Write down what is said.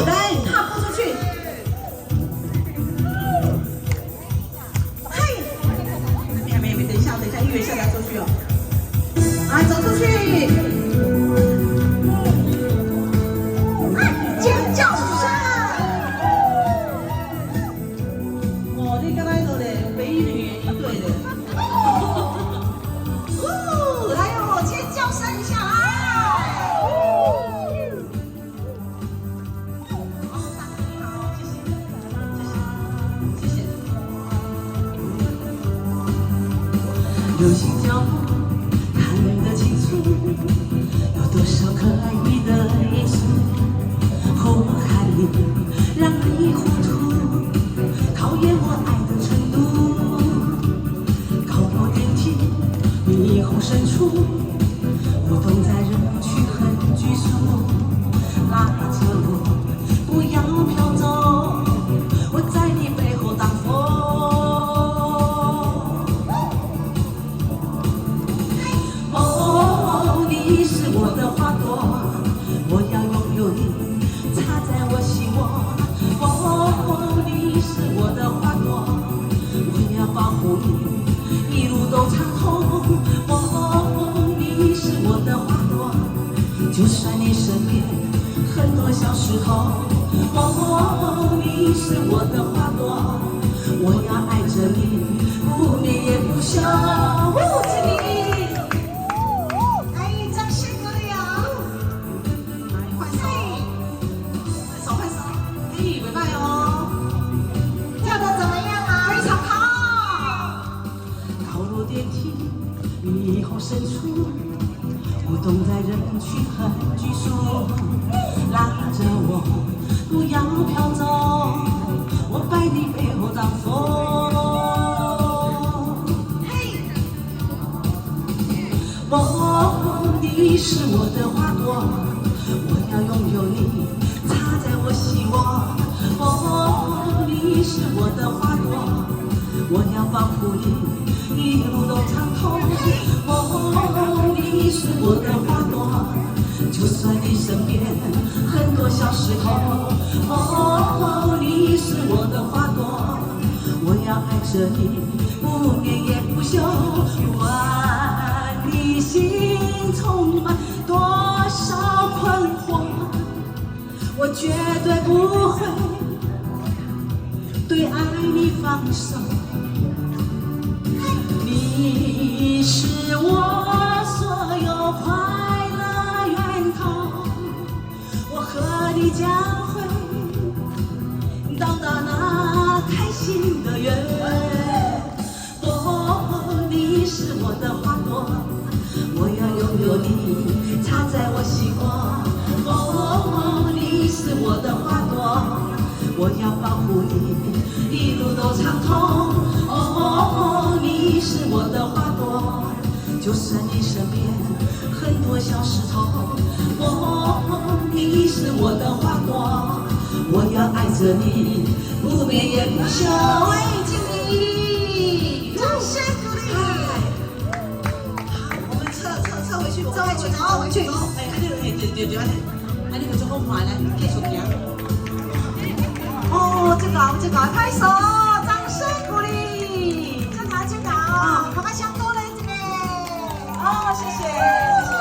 来踏步出去，嘿，没，等一下，音乐下来出去哦，啊，走出去。 流星角落看得清楚，有多少可爱的因素，红海里让你糊涂，考验我爱的程度。高楼电梯，霓虹深处，我懂在人群很拘束，拉着我不要飘走，我在你背后挡风。 你是我的花朵，我要拥有你，插在我心窝。哦，你是我的花朵，我要保护你，一路都畅通。哦，你是我的花朵，就算你身边很多小石头。哦，你是我的花朵，我要爱着你，不眠也不休。这里。 电梯，霓虹深处，我懂在人群很拘束，拉着我不要飘走，我摆你背后挡风。嘿，哦，你是我的花朵，我要拥有你，插在我心窝。哦，你是我的花朵，我要保护你。 一路都畅通。哦，你是我的花朵，就算你身边很多小石头。哦，你是我的花朵，我要爱着你，不眠也不休。万里心充满多少困惑，我绝对不会对爱你放手。 你是我所有快乐源头，我和你将会到达那开心的园。哦，你是我的花朵，我要拥有你，插在我心窝。哦，你是我的花朵，我要保护你，一路都畅通。哦。 你是我的花朵，就算你身边很多小石头。哦，你是我的花朵，我要爱着你，不眠也不休。为敬你，掌声鼓励。好，我们撤回去，撤回去，然后回去。哎，对，安尼就好快来，继续行。哦，这个拍手，掌声鼓励。 赶快相多嘞，这边哦，谢谢。